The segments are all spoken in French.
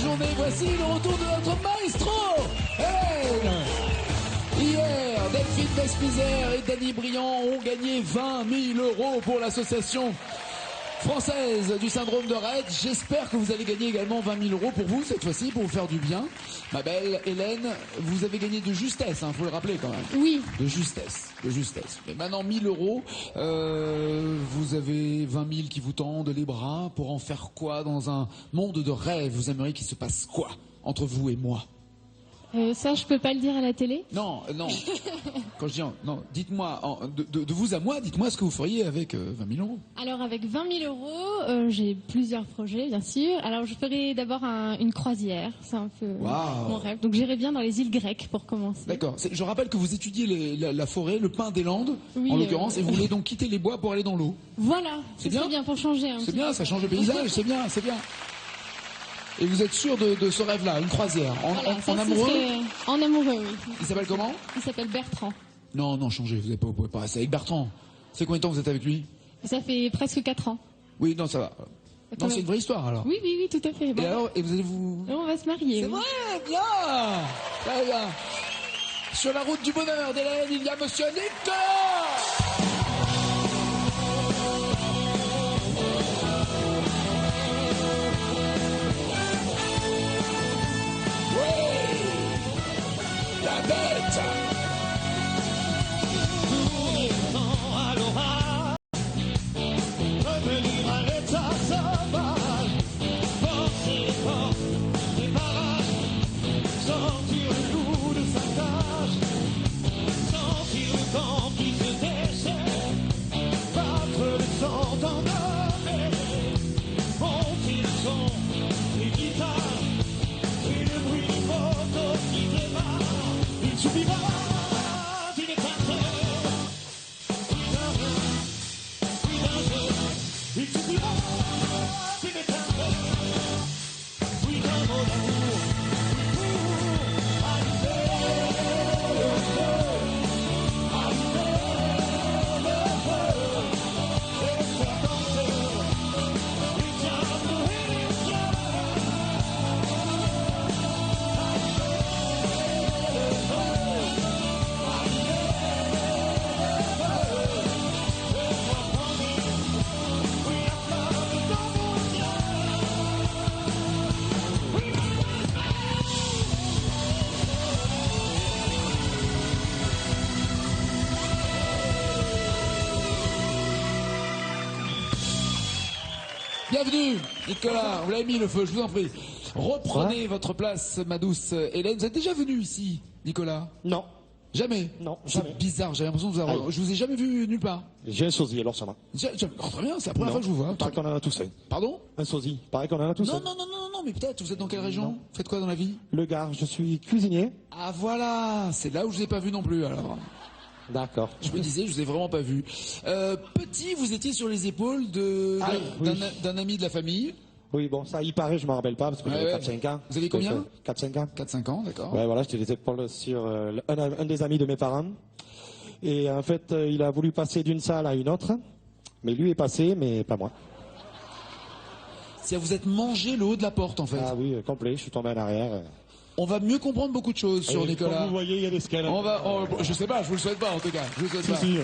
journée, voici le retour de notre maestro, Hélène. Hier, Delphine Vespizer et Dany Briand ont gagné 20 000 € pour l'association française du syndrome de Rett. J'espère que vous allez gagner également 20 000 € pour vous, cette fois-ci, pour vous faire du bien. Ma belle Hélène, vous avez gagné de justesse, faut le rappeler quand même. Oui. De justesse, de justesse. Mais maintenant, 1 000 €, vous avez 20 000 qui vous tendent les bras. Pour en faire quoi dans un monde de rêve? Vous aimeriez qu'il se passe quoi entre vous et moi? Ça, je peux pas le dire à la télé. Non, non. Quand je dis non, dites-moi, de vous à moi, dites-moi ce que vous feriez avec 20 000 €. Alors, avec 20 000 €, j'ai plusieurs projets, bien sûr. Alors, je ferai d'abord une croisière. C'est un peu mon rêve. Donc, j'irai bien dans les îles grecques pour commencer. D'accord. Je rappelle que vous étudiez la forêt, le pin des Landes, oui, en l'occurrence, et vous voulez donc quitter les bois pour aller dans l'eau. Voilà. C'est bien. C'est bien pour changer. C'est bien, ça change le paysage, c'est bien, c'est bien. Et vous êtes sûr de ce rêve-là, une croisière, en amoureux? En amoureux, oui. Il s'appelle comment? Il s'appelle Bertrand. Non, changez, vous pouvez pas rester avec Bertrand. C'est combien de temps vous êtes avec lui? Ça fait presque 4 ans. Oui, non, ça va. Non, c'est une vraie histoire, alors. Oui, tout à fait. Bon. Et vous allez vous... On va se marier. C'est vrai, bien. Très bien. Sur la route du bonheur d'Hélène, il y a monsieur Nicolas. La bête. Tournant à l'orage, revenir à l'état sauvage, forcer les portes des barrages, sortir le loup de sa cage, sentir le vent qui se déchaîne, battre le sang dans monter le son, les guitares, et le bruit du moto qui démarre. Il suffira d'une étincelle, il suffira d'une étincelle, oui d'un mot d'amour, pour allumer le feu, et faire danser les diables et les diables. Bienvenue, Nicolas. Vous l'avez mis le feu, je vous en prie. Reprenez votre place, ma douce Hélène. Vous êtes déjà venu ici, Nicolas? Non. Jamais? Non, jamais. C'est bizarre, j'ai l'impression de vous avoir... Je vous ai jamais vu nulle part. J'ai un sosie, alors ça va. Très bien, c'est la première fois que je vous vois. Pareil qu'on en a tous un. Pardon? Un sosie. Pareil qu'on en a tous un. Non, mais peut-être. Vous êtes dans quelle région? Vous faites quoi dans la vie? Le Gard, je suis cuisinier. Ah voilà, c'est là où je vous ai pas vu non plus alors. D'accord. Je me disais, je vous ai vraiment pas vu. Petit, vous étiez sur les épaules d'un ami de la famille. Oui, bon, ça, il paraît, je m'en rappelle pas, parce que j'avais 4-5 ans. Vous avez combien? 4-5 ans. 4-5 ans, d'accord. Ouais, voilà, j'étais les épaules sur un des amis de mes parents. Et en fait, il a voulu passer d'une salle à une autre. Mais lui est passé, mais pas moi. Si vous êtes mangé le haut de la porte, en fait. Ah oui, complet, je suis tombé en arrière. On va mieux comprendre beaucoup de choses sur Nicolas. Comme vous voyez, il y a des scales. Je sais pas, je vous le souhaite pas en tout cas. Je vous le souhaite pas. Si.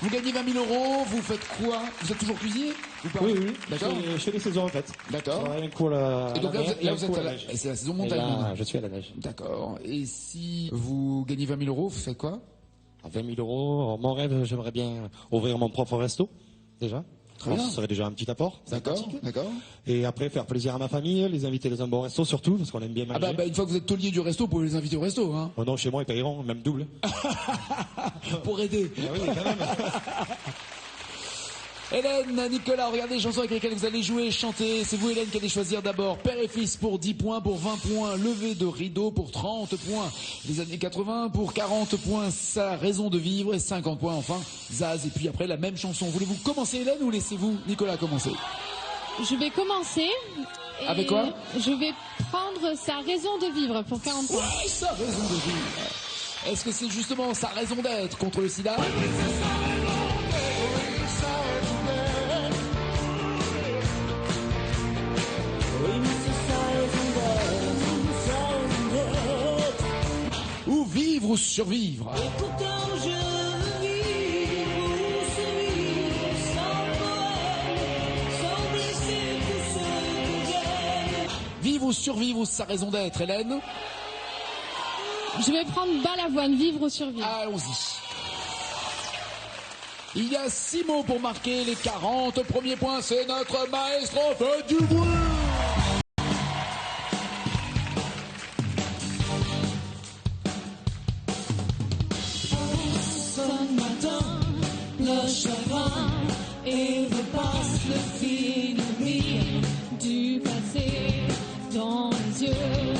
Vous gagnez 20 000 €, vous faites quoi? Vous êtes toujours cuisinier ou pas? Oui. D'accord. Je fais les saisons en fait. D'accord. Un coup à la, Et donc là, vous êtes à la neige. c'est la saison montagne. Là, je suis à la neige. D'accord. Et si vous gagnez 20 000 €, vous faites quoi? À 20 000 €, mon rêve, j'aimerais bien ouvrir mon propre resto, déjà. Très bien. Ce serait déjà un petit apport. D'accord. Et après, faire plaisir à ma famille, les inviter dans un bon resto surtout, parce qu'on aime bien manger. Ah bah, une fois que vous êtes taulier du resto, vous pouvez les inviter au resto, hein. Oh non, chez moi, ils payeront, même double. Pour aider. Ah oui, quand même. Hélène, Nicolas, regardez les chansons avec lesquelles vous allez jouer et chanter. C'est vous, Hélène, qui allez choisir d'abord Père et Fils pour 10 points, pour 20 points, Levé de rideau pour 30 points, les années 80 pour 40 points, Sa raison de vivre et 50 points, enfin, Zaz. Et puis après, la même chanson. Voulez-vous commencer, Hélène, ou laissez-vous Nicolas commencer? Je vais commencer. Avec quoi? Je vais prendre Sa raison de vivre pour 40 points. Ouais, Sa raison de vivre. Est-ce que c'est justement sa raison d'être contre le sida? Oui, mais c'est sa raison d'être. survivre. Et pourtant je veux vivre sans poème, sans blesser tous ceux que j'aime. Vivre ou survivre ou sa raison d'être, Hélène? Je vais prendre Balavoine, vivre ou survivre. Allons-y. Il y a 6 mots pour marquer les 40 premiers points. C'est notre maestro, faites du bruit! Sonne matin, le chagrin, et repasse le film Du passé dans les yeux.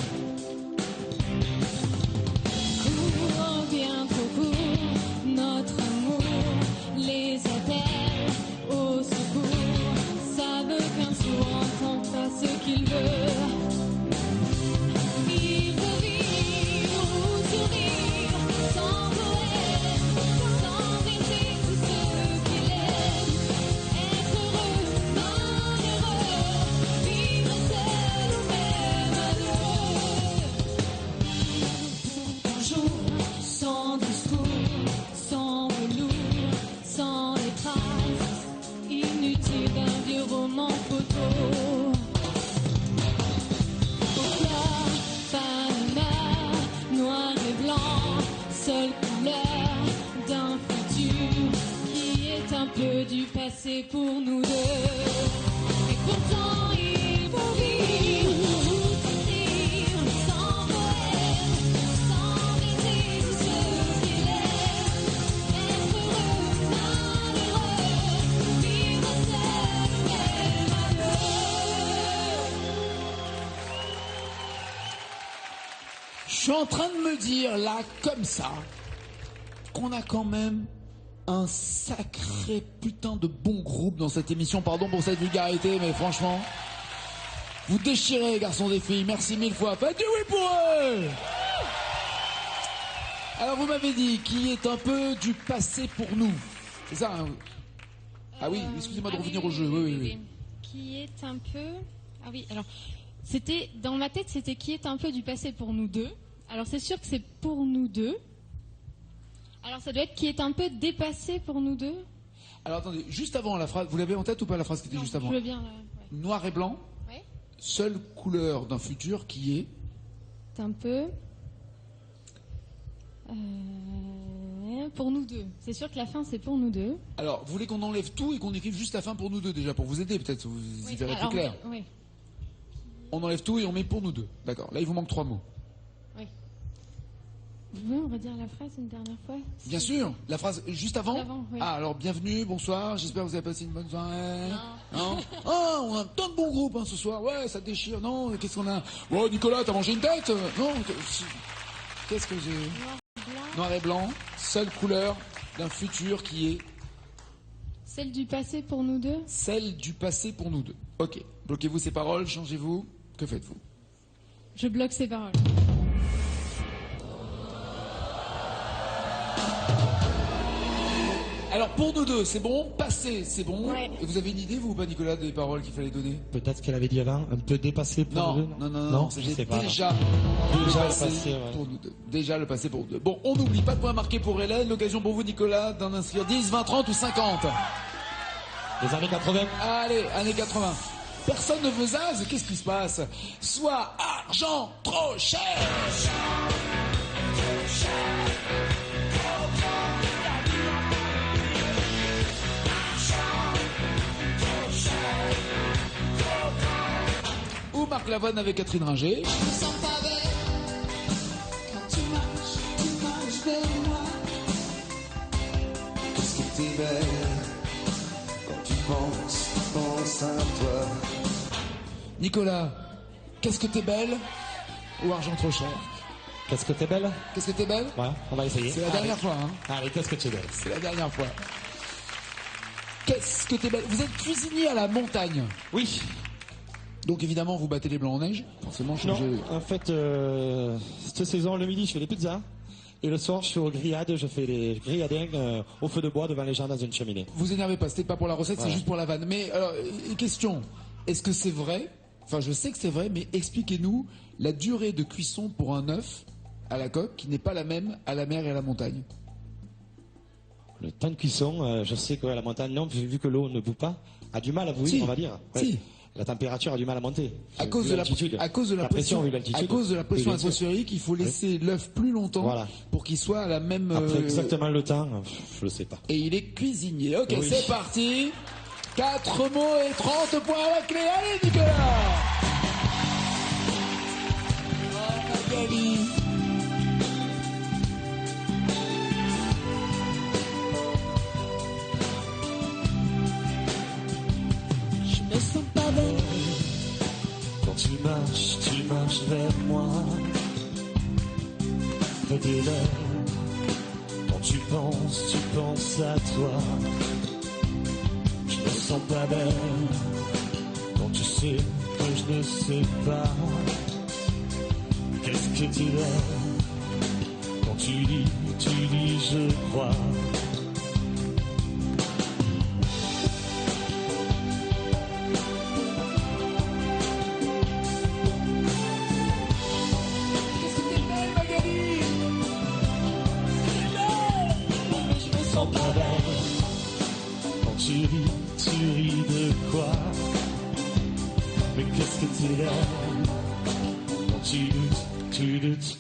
Court, bien trop court, notre amour les appelle au secours. Ça veut qu'un sourd entende pas ce qu'il veut. Il veut vivre ou survivre sans poème, sans blesser tous ceux qu'il aime. Être heureux, malheureux, vivre seul ou même malheureux. un jour sans discours, Sans velours, sans les traces, inutile d'un vieux roman photo. Au Panama, noir et blanc, seule couleur d'un futur qui est un peu du passé pour nous deux. Et pourtant il faut vivre ou survivre sans poème, sans blesser tous ceux qu'il aime. Être heureux, malheureux, vivre seul ou même malheureux. Je suis en train de me dire, là, comme ça, qu'on a quand même un sacré putain de bon groupe dans cette émission. Pardon pour cette vulgarité, mais franchement, vous déchirez, garçons et filles. Merci 1000 fois. Faites du oui pour eux! Alors, vous m'avez dit qui est un peu du passé pour nous. C'est ça, hein? Ah oui, excusez-moi de revenir au jeu. Oui. Qui est un peu... Ah oui, alors, c'était... Dans ma tête, c'était qui est un peu du passé pour nous deux. Alors, c'est sûr que c'est pour nous deux. Alors, ça doit être qui est un peu dépassé pour nous deux. Alors, attendez, juste avant la phrase, vous l'avez en tête ou pas la phrase qui était Non, juste avant? je veux bien, là. Ouais. Noir et blanc, Ouais. seule couleur d'un futur qui est... C'est un peu... pour nous deux. C'est sûr que la fin, c'est pour nous deux. Alors, vous voulez qu'on enlève tout et qu'on écrive juste la fin pour nous deux déjà, pour vous aider peut-être, vous y verrez plus alors, clair. Oui. On enlève tout et on met pour nous deux. D'accord, là il vous manque 3 mots. Oui. Vous pouvez me redire la phrase une dernière fois? Bien sûr, la phrase juste avant. Avant, oui. Ah, alors bienvenue, bonsoir, j'espère que vous avez passé une bonne soirée. Non. Ah, on a tant de bons groupes hein, ce soir, ouais, ça déchire. Non, qu'est-ce qu'on a? Oh, Nicolas, t'as mangé une tête? Non, qu'est-ce que j'ai? Noir et blanc, seule couleur d'un futur qui est... Celle du passé pour nous deux? Celle du passé pour nous deux. Ok, bloquez-vous ces paroles, changez-vous, que faites-vous? Je bloque ces paroles. Alors pour nous deux, c'est bon, passé, c'est bon. Ouais. Et vous avez une idée, vous ou pas, Nicolas, des paroles qu'il fallait donner? Peut-être qu'elle avait dit avant, un peu dépassé pour Non, nous deux, non, je c'était sais pas. déjà Déjà le le passé passé, ouais. pour nous deux. Déjà le passé pour nous deux. Bon, on n'oublie pas de point marqué pour Hélène, l'occasion pour vous, Nicolas, d'en inscrire 10, 20, 30 ou 50. Les années 80. Allez, années 80. Personne ne veut Zaz, qu'est-ce qui se passe? Soit argent trop cher. Ou Marc Lavoine avec Catherine Ringer. Je me sens pas belle quand tu marches vers moi. Qu'est-ce que t'es belle quand tu penses à toi. Nicolas, qu'est-ce que t'es belle? Ou argent trop cher? Qu'est-ce que t'es belle? Qu'est-ce que t'es belle? Ouais, on va essayer. C'est la dernière fois, hein. Allez, qu'est-ce que tu es belle? C'est la dernière fois. Qu'est-ce que t'es belle? Vous êtes cuisinier à la montagne. Oui. Donc évidemment, vous battez les blancs en neige. Forcément, Non, changez. en fait, cette saison, le midi, je fais des pizzas. Et le soir, je suis aux grillades, je fais des grilladins au feu de bois devant les gens dans une cheminée. Vous énervez pas, c'était pas pour la recette, c'est Voilà. juste pour la vanne. Mais alors, question, est-ce que c'est vrai? Enfin, je sais que c'est vrai, mais expliquez-nous la durée de cuisson pour un œuf à la coque qui n'est pas la même à la mer et à la montagne? Le temps de cuisson, je sais que la montagne, non, vu que l'eau ne bout pas, a du mal à bouillir, Si. on va dire. Si. La température a du mal à monter. À cause de la pression, vu l'altitude. à cause de la pression Oui, bien sûr. atmosphérique, il faut laisser l'œuf plus longtemps Voilà. pour qu'il soit à la même. Après exactement le temps, je le sais pas. Et il est cuisinier. Ok, Oui. c'est parti. 4 mots et 30 points à la clé. Allez, Nicolas. Oh, Magali. Je me sens pas belle quand tu marches vers moi. Près des lèvres, quand tu penses à toi. Je me sens pas belle quand tu sais que je ne sais pas. Qu'est-ce que tu es quand tu dis je crois. Qu'est-ce que t'es belle, Magali. Je me sens pas belle quand tu ris de quoi? Mais qu'est-ce que tu es quand tu doutes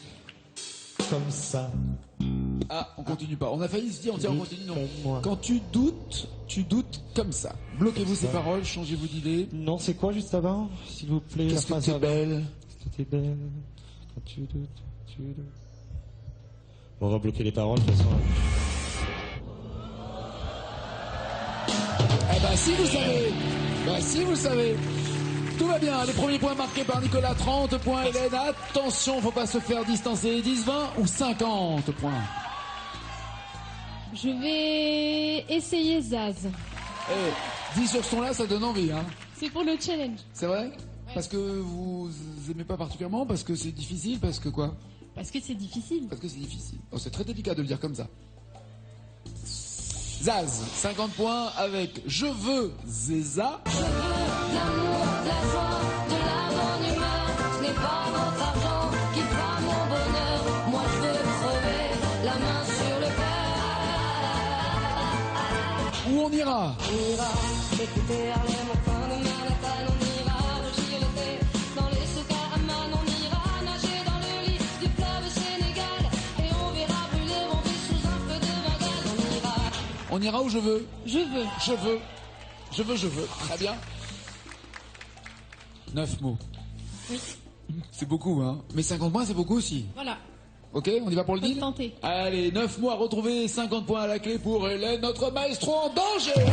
comme ça? Ah, on continue pas. On a failli se dire, on continue. Non. Comme moi. Quand tu doutes comme ça. Bloquez-vous ces paroles, changez-vous d'idée. Non, c'est quoi juste avant, s'il vous plaît? Qu'est-ce que phrase t'es avant. belle. Qu'est-ce que t'es belle quand tu doutes. Bon, on va bloquer les paroles de toute façon. Eh ben si vous savez, tout va bien. Les premiers points marqués par Nicolas, 30 points Hélène. Attention, faut pas se faire distancer. 10, 20 ou 50 points. Je vais essayer Zaz. Eh, 10 sur ce ton-là, ça donne envie, hein. C'est pour le challenge. C'est vrai? Parce que vous aimez pas particulièrement, parce que c'est difficile, parce que quoi? Parce que c'est difficile. Parce que c'est difficile. Oh, c'est très délicat de le dire comme ça. Zaz, 50 points avec Je veux Zéza. Je veux de l'amour, de la joie, de la bonne humeur. Ce n'est pas votre argent qui fera mon bonheur. Moi je veux crever la main sur le cœur. Où on ira? On ira écouter Harlem au coin de Manhattan. On ira rougir l'été dans les souks à Amman. On ira nager dans le lit du fleuve Sénégal. Et on verra brûler mon vie sous un feu de Bengale. On ira. On ira où je veux. Je veux. Je veux. Je veux, je veux. Très bien. 9 mots. Oui. C'est beaucoup, hein. Mais 50 points, c'est beaucoup aussi. Voilà. Ok, on y va pour le Faut deal? tenter. Allez, 9 mois à retrouver, 50 points à la clé pour Hélène, notre maestro en danger.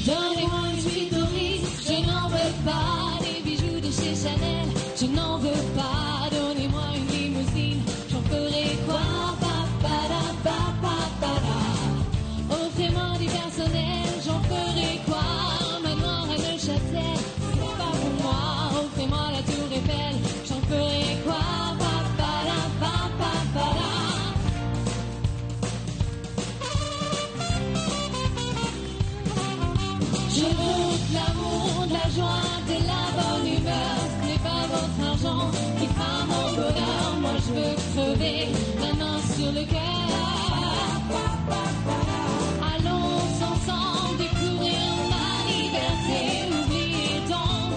Donnez-moi une suite Doris, je n'en veux pas. Des bijoux de chez Chanel, je n'en veux pas. Donnez-moi une limousine, j'en ferai quoi? Offrez-moi du personnel, j'en ferai quoi? Manoir à Neuchâtel, c'est pas pour moi. Offrez-moi la tour Eiffel, j'en ferai quoi? Je veux de l'amour, de la joie, de la bonne humeur. Ce n'est pas votre argent qui fera mon bonheur. Moi je veux crever la main sur le cœur. Allons ensemble découvrir ma liberté. Oubliez donc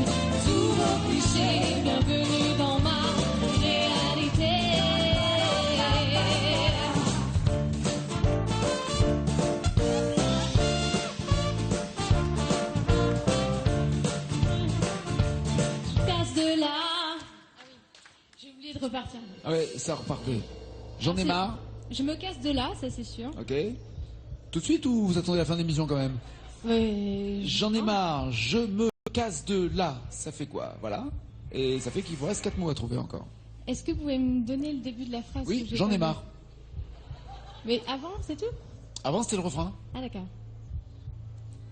tous vos clichés. Bienvenue dans ma réalité. Casse de là. Ah oui, j'ai oublié de repartir. Ah ouais, ça repartait. J'en ai C'est- marre. Je me casse de là, ça c'est sûr. Ok. Tout de suite ou vous attendez la fin de l'émission quand même? J'en ai marre, je me casse de là. Ça fait quoi? Voilà. Et ça fait qu'il vous reste 4 mots à trouver encore. Est-ce que vous pouvez me donner le début de la phrase? Oui, que j'ai j'en pas ai vu marre. Mais avant, c'est tout? Avant c'était le refrain. Ah d'accord.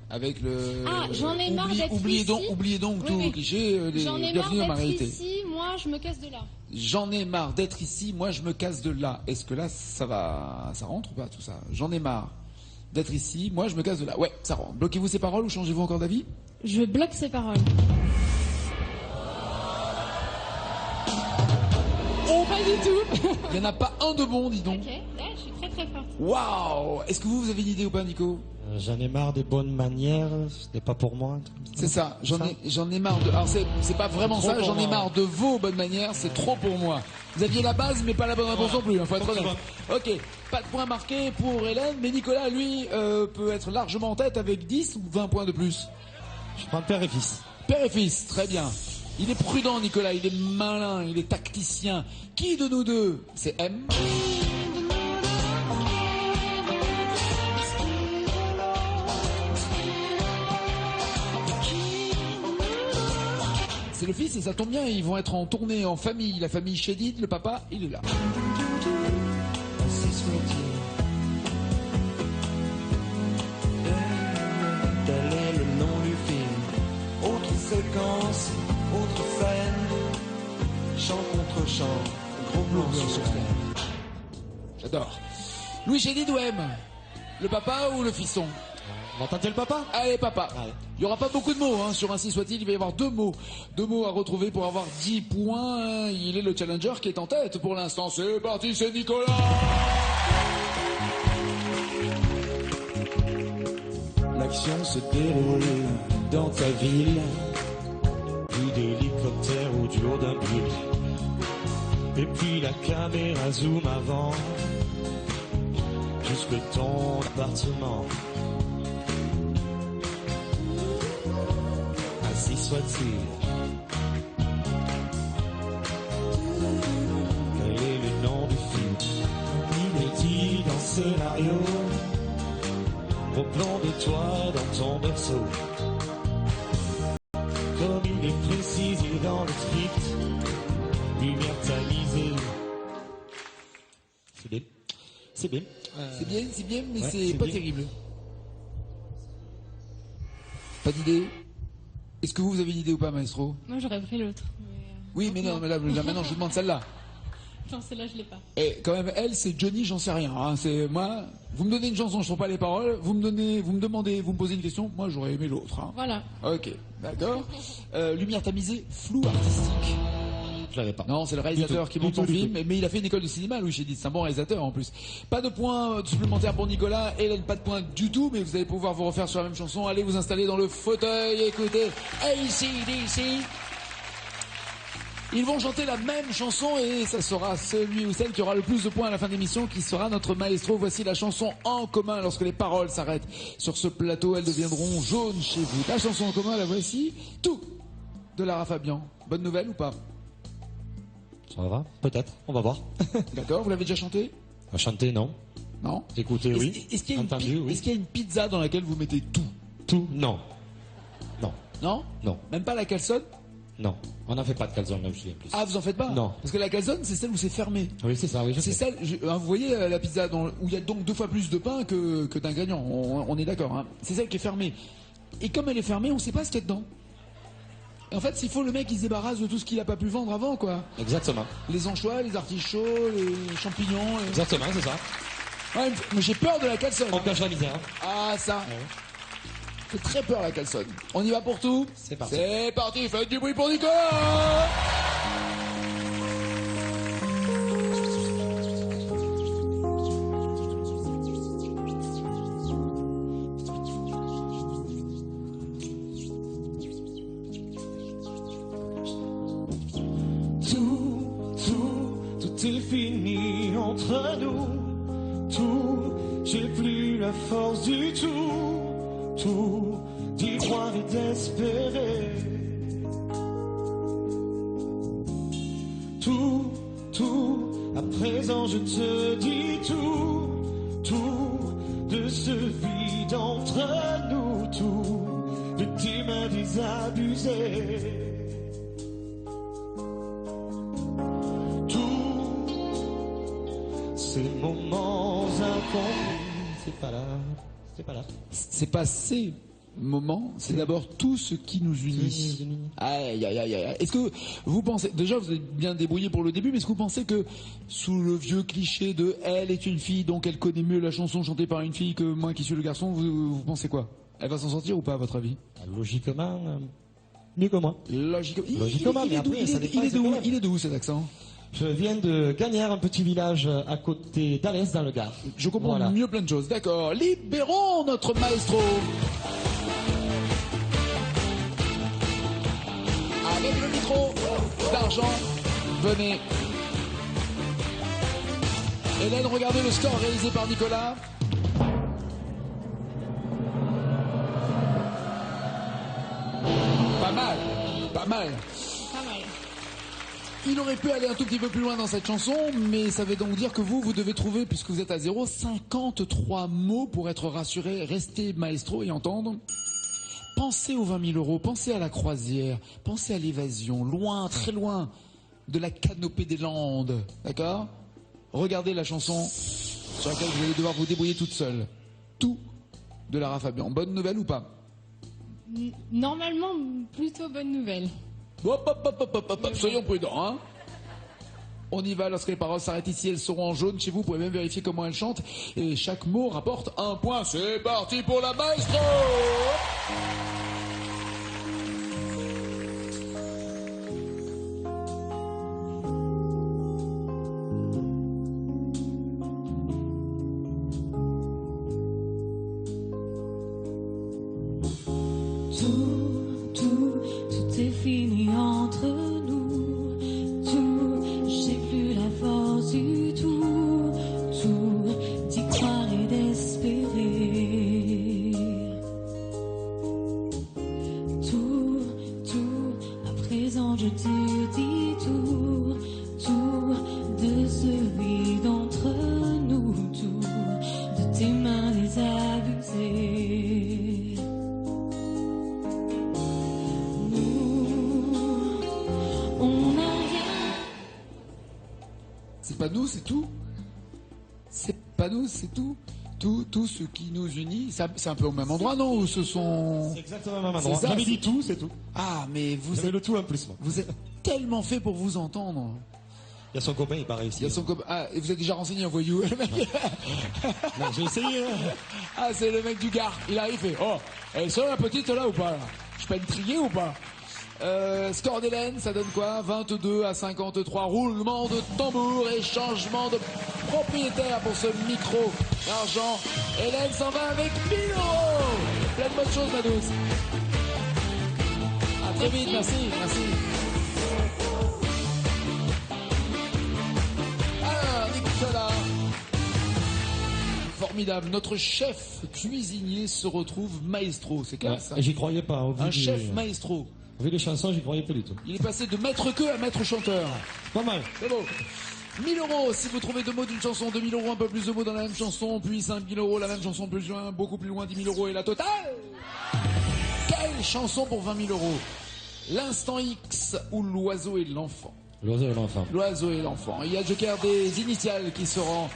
Avec le. Ah, j'en ai marre d'être oubliez ici. donc Oui, tous oui. vos clichés, les J'en ai marre bienvenue dans ma d'être réalité. ici, moi je me casse de là. J'en ai marre d'être ici, moi je me casse de là. Est-ce que là, ça rentre ou pas tout ça? J'en ai marre d'être ici, moi je me casse de là. Ouais, ça rentre. Bloquez-vous ces paroles ou changez-vous encore d'avis? Je bloque ces paroles. Pas du tout. Il n'y en a pas un de bon, dis donc. Ok, là, je suis très très forte. Waouh! Est-ce que vous avez une idée ou pas, Nico? J'en ai marre des bonnes manières, c'était pas pour moi. C'est ça, j'en ai marre de... Alors c'est pas vraiment C'est trop ça, pour j'en ai moi. marre de vos bonnes manières, c'est trop pour moi. Vous aviez la base, mais pas la bonne réponse non plus, faut être honnête. Ok, pas de point marqué pour Hélène, mais Nicolas, lui, peut être largement en tête avec 10 ou 20 points de plus. Je prends père et fils. Père et fils, très bien. Il est prudent, Nicolas, il est malin, il est tacticien. Qui de nous deux? C'est M. C'est le fils et ça tombe bien, ils vont être en tournée en famille. La famille Chédid, le papa, il est là. Ainsi soit-il. Tel est le nom du film. Autre séquence, autre scène. Chant contre chant, gros plan sur scène. J'adore. Louis Chédid ou M? Le papa ou le fiston? On va tenter le papa? Allez, papa. Allez. Il n'y aura pas beaucoup de mots sur Ainsi soit-il. Il va y avoir 2 mots. 2 mots à retrouver pour avoir 10 points. Il est le challenger qui est en tête pour l'instant. C'est parti, c'est Nicolas. L'action se déroule dans ta ville. Plus d'hélicoptère au du haut d'un bulle. Et puis la caméra zoom avant. Jusque ton appartement. Ainsi soit-il. Quel est le nom du film? Inédit dans le scénario. Au plan de toi dans ton berceau. Comme il est précisé dans le script. Lumière tamisée. C'est bien. C'est bien. C'est bien, mais Ouais, c'est c'est pas bien. terrible. Pas d'idée? Est-ce que vous avez une idée ou pas, maestro? Moi, j'aurais pris l'autre. Oui, mais non, mais là, maintenant, je vous demande celle-là. Non, celle-là, je l'ai pas. Et quand même, elle, c'est Johnny, j'en sais rien. Hein. C'est moi. Vous me donnez une chanson, je ne trouve pas les paroles. Vous me demandez, vous me posez une question. Moi, j'aurais aimé l'autre. Hein. Voilà. Ok, d'accord. Lumière tamisée, flou artistique. Je l'avais pas. Non, c'est le réalisateur qui monte son film, mais il a fait une école de cinéma, Louis Chédid. C'est un bon réalisateur en plus. Pas de points supplémentaires pour Nicolas. Hélène, pas de points du tout, mais vous allez pouvoir vous refaire sur la même chanson. Allez vous installer dans le fauteuil, écoutez AC/DC. Ils vont chanter la même chanson et ça sera celui ou celle qui aura le plus de points à la fin de l'émission qui sera notre maestro. Voici la chanson en commun. Lorsque les paroles s'arrêtent sur ce plateau, elles deviendront jaunes chez vous. La chanson en commun, la voici. Tout de Lara Fabian. Bonne nouvelle ou pas? Ça va? Peut-être. On va voir. D'accord, vous l'avez déjà chanté? À chanter, non. Non? Écouter, oui. Est-ce qu'il y a Entendu, oui. est-ce qu'il y a une pizza dans laquelle vous mettez tout? Tout, non. Non. Non? Non. Même pas la calzone? Non. On n'en fait pas de calzone là où je suis en plus. Ah, vous en faites pas? Non. Parce que la calzone, c'est celle où c'est fermé. Oui, c'est ça, oui, je C'est sais. celle, vous voyez la pizza où il y a donc 2 fois plus de pain que d'ingrédients. On est d'accord, hein. C'est celle qui est fermée. Et comme elle est fermée, on sait pas ce qu'il y a dedans. Et en fait, s'il faut le mec, il se débarrasse de tout ce qu'il a pas pu vendre avant, quoi. Exactement. Les anchois, les artichauts, les champignons. Exactement, c'est ça. Ouais, mais j'ai peur de la calzone. On cache la misère. Ah, ça. Fait très peur la calzone. On y va pour tout? C'est parti. C'est parti, faites du bruit pour Nico. Tout est fini entre nous. Tout, j'ai plus la force du tout. Tout, d'y croire et d'espérer. Tout, à présent je te dis tout, de ce vide entre nous, tout, de tes mains désabusées. Ces moments incompris. C'est pas là. C'est pas là. C'est pas C, moment, c'est d'abord tout ce qui nous unit. Aïe, aïe, aïe, aïe. Est-ce que vous pensez, déjà vous êtes bien débrouillé pour le début, mais est-ce que vous pensez que sous le vieux cliché de elle est une fille, donc elle connaît mieux la chanson chantée par une fille que moi qui suis le garçon, vous pensez quoi? Elle va s'en sortir ou pas à votre avis? Logiquement, mieux que moi. Logiquement, mais après, ça dépend. Il est de où cet accent? Je viens de Gagnères, un petit village à côté d'Alès dans le Gard. Je comprends Voilà. mieux plein de choses. D'accord. Libérons notre maestro. Avec le micro d'argent, venez. Hélène, regardez le score réalisé par Nicolas. Pas mal, pas mal. Pas mal. Il aurait pu aller un tout petit peu plus loin dans cette chanson, mais ça veut donc dire que vous devez trouver, puisque vous êtes à 0, 53 mots pour être rassuré. Restez maestro et entendre. Pensez aux 20 000 euros, pensez à la croisière, pensez à l'évasion, loin, très loin de la canopée des Landes, d'accord? Regardez la chanson sur laquelle vous allez devoir vous débrouiller toute seule. Tout de Lara Fabian. Bonne nouvelle ou pas? Normalement, plutôt bonne nouvelle. Hop, hop, hop, hop, hop, hop, soyons prudents, hein. On y va lorsque les paroles s'arrêtent ici, elles seront en jaune. Chez vous, vous pouvez même vérifier comment elles chantent. Et chaque mot rapporte un point. C'est parti pour la maestro! Tout est fini entre nous. Tout, j'ai plus la force du tout. Tout, d'y croire et d'espérer. Tout, à présent je te dis tout. Tout, de celui d'entre nous. Tout, de tes mains désabusées. C'est pas nous, c'est tout. C'est pas nous, c'est tout. Tout ce qui nous unit, c'est un peu au même endroit, non? Ou ce sont... C'est exactement le même endroit. C'est ça, J'avais c'est- dit tout, c'est tout. Ah, mais J'avais le tout en plus, moi. vous êtes tellement fait pour vous entendre. Il y a son copain, il paraît ici. Il y a son ah, et vous êtes déjà renseigné, un voyou. Le mec... Non, j'ai essayé, hein. Ah, c'est le mec du Gard. Il arrive et oh, elle est la petite là ou pas là? Je peux être trier ou pas? Score d'Hélène, ça donne quoi? 22 à 53. Roulement de tambour et changement de propriétaire pour ce micro d'argent. Hélène s'en va avec 1000 euros. Plein de bonnes choses, ma douce. À très vite, merci. Alors, Nicolas. Formidable. Notre chef cuisinier se retrouve maestro. C'est clair, ça? Ouais, j'y croyais pas. Au vu Un du- chef maestro. Au vu des chansons, j'y croyais pas du tout. Il est passé de maître queue à maître chanteur. Pas mal. C'est beau. 1000 euros si vous trouvez deux mots d'une chanson, 2000 euros, un peu plus de mots dans la même chanson, puis 5000 euros, la même chanson plus loin, beaucoup plus loin, 10 000 euros et la totale. Quelle chanson pour 20 000 euros? L'instant X ou l'oiseau et l'enfant? L'oiseau et l'enfant. L'oiseau et l'enfant. Il y a le joker des initiales qui seront...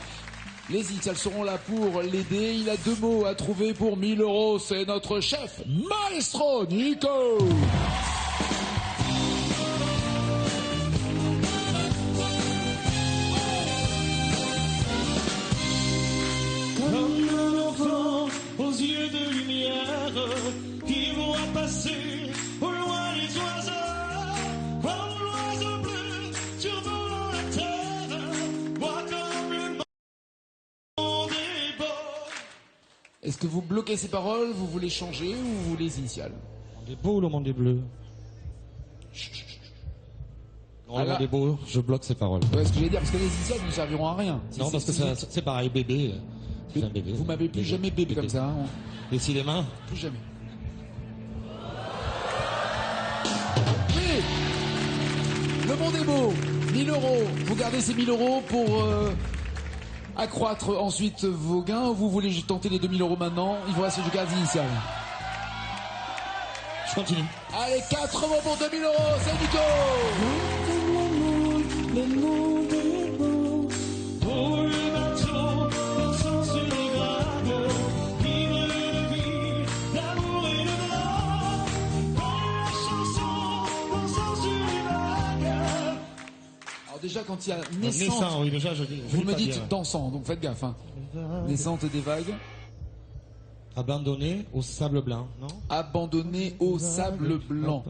Les initiales seront là pour l'aider. Il a deux mots à trouver pour 1000 euros. C'est notre chef, Maestro Nico. Comme un enfant aux yeux de lumière qui voit passer au loin les oiseaux, comme l'oiseau bleu survolant la terre, moi comme le monde est beau. Est-ce que vous bloquez ces paroles, vous voulez changer ou vous les initiales? Le monde est beau ou le monde est bleu? Non, le Ah là- monde est beau, je bloque ces paroles. Ouais, ce que j'allais dire, parce que les initiales ne serviront à rien. Si Non, c'est- parce que si c'est pareil, bébé. C'est un bébé. vous m'avez plus jamais bébé comme ça, hein. Décidément. Plus jamais. Oui. Le monde est beau. 1000 euros. Vous gardez ces 1000 euros pour accroître ensuite vos gains. Ou vous voulez tenter les 2000 euros maintenant? Il vous reste le joker initial. Je continue. Allez, 4 mots pour 2000 euros. C'est Nico. Le monde est beau. Pour le bateau, le sens se dégrade, vivre de vie, d'amour et de Alors déjà, quand il y a naissante, Naissant, oui, déjà, je vous lis me pas dites bien. dansant, donc faites gaffe. Hein. Naissante des vagues, Abandonné au sable blanc, non? abandonné au sable blanc.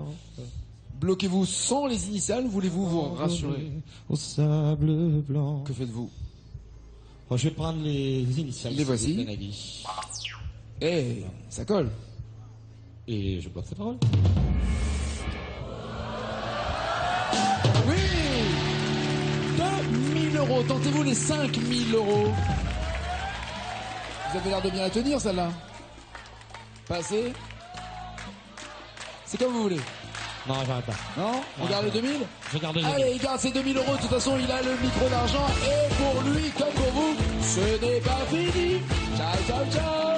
Bloquez-vous sans les initiales, voulez-vous vous rassurer? Au sable blanc. Que faites-vous? Bon, je vais prendre les initiales. Les voici. s'il vous plaît, Nagui. Eh, ça colle. Et je bloque ces paroles. Oui 2000 euros, tentez-vous les 5000 euros. Vous avez l'air de bien la tenir celle-là. Pas assez? C'est comme vous voulez. Non, j'arrête pas. Non? On garde les 2000? Je garde les Allez, il garde ses 2000 euros. De toute façon, il a le micro d'argent. Et pour lui, comme pour vous, ce n'est pas fini. Ciao, ciao, ciao.